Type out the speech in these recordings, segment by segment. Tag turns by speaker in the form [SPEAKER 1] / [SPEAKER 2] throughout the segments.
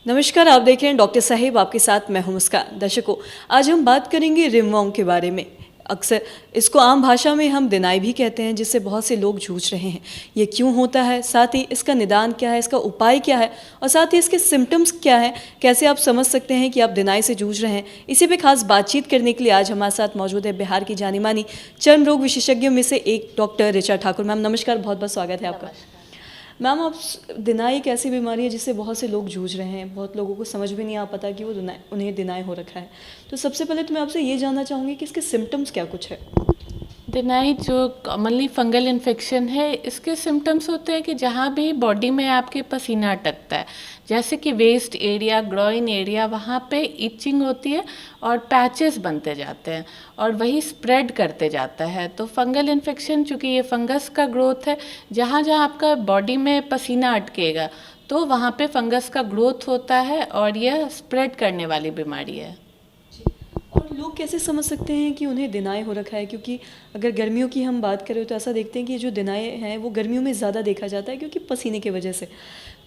[SPEAKER 1] नमस्कार, आप देख रहे हैं डॉक्टर साहिब, आपके साथ मैं हूं मुस्कान। दर्शकों, आज हम बात करेंगे रिंगवॉर्म के बारे में। अक्सर इसको आम भाषा में हम दिनाई भी कहते हैं, जिससे बहुत से लोग जूझ रहे हैं। ये क्यों होता है, साथ ही इसका निदान क्या है, इसका उपाय क्या है और साथ ही इसके सिम्टम्स क्या हैं, कैसे आप समझ सकते हैं कि आप दिनाई से जूझ रहे हैं। इसी पे खास बातचीत करने के लिए आज हमारे साथ मौजूद है बिहार की जानी मानी चर्म रोग विशेषज्ञों में से एक डॉक्टर ऋचा ठाकुर। मैम नमस्कार, बहुत बहुत स्वागत है आपका। मैम, आप दिनाई एक ऐसी बीमारी है जिससे बहुत से लोग जूझ रहे हैं। बहुत लोगों को समझ भी नहीं आ पाता कि वो उन्हें दिनाई हो रखा है। तो सबसे पहले तो मैं आपसे ये जानना चाहूँगी कि इसके सिम्टम्स क्या कुछ है।
[SPEAKER 2] दिनाई जो कॉमनली फंगल इन्फेक्शन है, इसके सिम्टम्स होते हैं कि जहाँ भी बॉडी में आपके पसीना अटकता है, जैसे कि वेस्ट एरिया, ग्रोइन एरिया, वहाँ पे इचिंग होती है और पैचेस बनते जाते हैं और वही स्प्रेड करते जाता है। तो फंगल इन्फेक्शन, चूँकि ये फंगस का ग्रोथ है, जहाँ जहाँ आपका बॉडी में पसीना अटकेगा तो वहाँ पे फंगस का ग्रोथ होता है और यह स्प्रेड करने वाली बीमारी है।
[SPEAKER 1] और लोग कैसे समझ सकते हैं कि उन्हें दिनाई हो रखा है, क्योंकि अगर गर्मियों की हम बात करें तो ऐसा देखते हैं कि जो दिनाई है वो गर्मियों में ज़्यादा देखा जाता है क्योंकि पसीने की वजह से।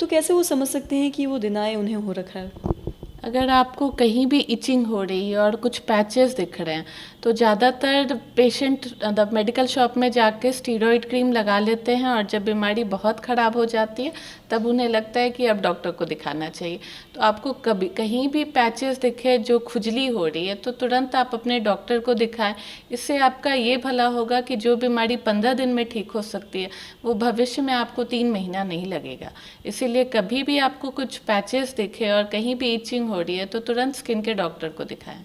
[SPEAKER 1] तो कैसे वो समझ सकते हैं कि वो दिनाई उन्हें हो रखा है।
[SPEAKER 2] अगर आपको कहीं भी इचिंग हो रही है और कुछ पैचेस दिख रहे हैं तो ज़्यादातर पेशेंट मेडिकल शॉप में जाके स्टीरॉयड क्रीम लगा लेते हैं और जब बीमारी बहुत ख़राब हो जाती है तब उन्हें लगता है कि अब डॉक्टर को दिखाना चाहिए। तो आपको कभी कहीं भी पैचेस दिखे, जो खुजली हो रही है, तो तुरंत आप अपने डॉक्टर को दिखाएं। इससे आपका ये भला होगा कि जो बीमारी 15 दिन में ठीक हो सकती है वो भविष्य में आपको 3 महीना नहीं लगेगा। इसीलिए कभी भी आपको कुछ पैचेस दिखे और कहीं भी इचिंग हो रही है तो तुरंत स्किन के डॉक्टर को दिखाएं।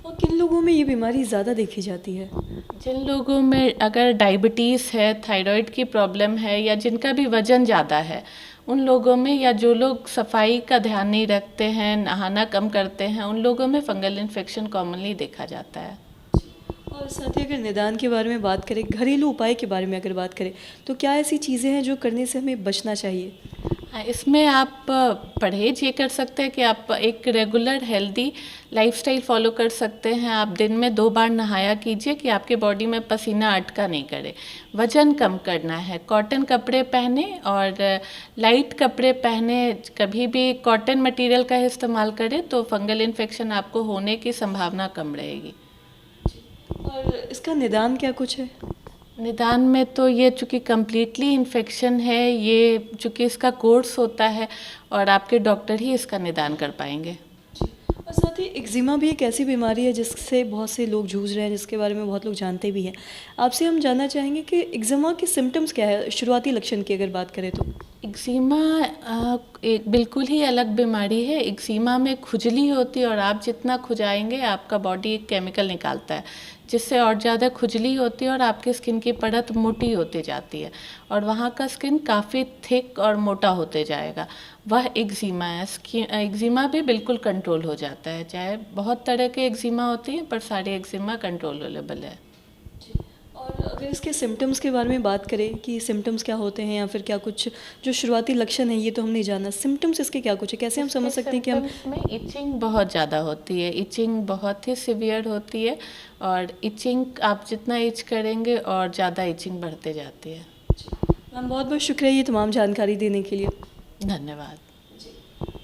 [SPEAKER 1] और किन लोगों में ये बीमारी ज़्यादा देखी जाती है।
[SPEAKER 2] जिन लोगों में अगर डायबिटीज़ है, थायराइड की प्रॉब्लम है या जिनका भी वज़न ज़्यादा है, उन लोगों में, या जो लोग सफाई का ध्यान नहीं रखते हैं, नहाना कम करते हैं, उन लोगों में फंगल इन्फेक्शन कॉमनली देखा जाता है।
[SPEAKER 1] और साथ ही अगर निदान के बारे में बात करें, घरेलू उपाय के बारे में अगर बात करें, तो क्या ऐसी चीज़ें हैं जो करने से हमें बचना चाहिए।
[SPEAKER 2] हाँ, इसमें आप परहेज ये कर सकते हैं कि आप एक रेगुलर हेल्दी लाइफस्टाइल फॉलो कर सकते हैं। आप दिन में 2 बार नहाया कीजिए कि आपके बॉडी में पसीना अटका नहीं करे। वज़न कम करना है, कॉटन कपड़े पहने और लाइट कपड़े पहने। कभी भी कॉटन मटेरियल का इस्तेमाल करें तो फंगल इन्फेक्शन आपको होने की संभावना कम रहेगी।
[SPEAKER 1] और इसका निदान क्या कुछ है।
[SPEAKER 2] निदान में तो ये चूँकि कम्प्लीटली इन्फेक्शन है, ये चूँकि इसका कोर्स होता है और आपके डॉक्टर ही इसका निदान कर पाएंगे।
[SPEAKER 1] और साथ ही एक्जिमा भी एक ऐसी बीमारी है जिससे बहुत से लोग जूझ रहे हैं, जिसके बारे में बहुत लोग जानते भी हैं। आपसे हम जानना चाहेंगे कि एक्जिमा के सिम्टम्स क्या है, शुरुआती लक्षण की अगर बात करें तो।
[SPEAKER 2] एक्जिमा एक बिल्कुल ही अलग बीमारी है। एक्जिमा में खुजली होती है और आप जितना खुजाएंगे आपका बॉडी एक केमिकल निकालता है जिससे और ज़्यादा खुजली होती है और आपकी स्किन की परत मोटी होती जाती है और वहाँ का स्किन काफ़ी थिक और मोटा होते जाएगा। वह एक्जिमा है। एक्जिमा भी बिल्कुल कंट्रोल हो जाता है, चाहे बहुत तरह के एक्जिमा होती हैं पर सारे एक्जिमा कंट्रोलेबल है।
[SPEAKER 1] और अगर इसके सिम्टम्स के बारे में बात करें कि सिम्टम्स क्या होते हैं या फिर क्या कुछ जो शुरुआती लक्षण है, ये तो हम नहीं जाना। सिम्टम्स इसके क्या कुछ है, कैसे हम समझ सकते हैं कि हम।
[SPEAKER 2] में इचिंग बहुत ज़्यादा होती है, इचिंग बहुत ही सिवियर होती है और इचिंग आप जितना इच करेंगे और ज़्यादा इचिंग बढ़ते जाती है।
[SPEAKER 1] मैम बहुत बहुत शुक्रिया ये तमाम जानकारी देने के लिए।
[SPEAKER 2] धन्यवाद।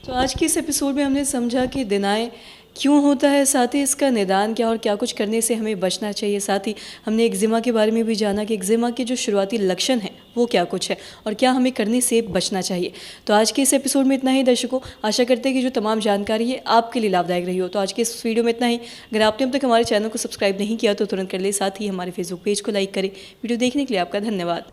[SPEAKER 1] तो आज की इस एपिसोड में हमने समझा कि दिनाई क्यों होता है, साथ ही इसका निदान क्या और क्या कुछ करने से हमें बचना चाहिए। साथ ही हमने एक्जिमा के बारे में भी जाना कि एक्जिमा के जो शुरुआती लक्षण हैं वो क्या कुछ है और क्या हमें करने से बचना चाहिए। तो आज के इस एपिसोड में इतना ही दर्शकों। आशा करते हैं कि जो तमाम जानकारी है आपके लिए लाभदायक रही हो। तो आज के इस वीडियो में इतना ही। अगर आपने अब तक हमारे चैनल को सब्सक्राइब नहीं किया तो तुरंत कर ले, साथ ही हमारे फेसबुक पेज को लाइक करें। वीडियो देखने के लिए आपका धन्यवाद।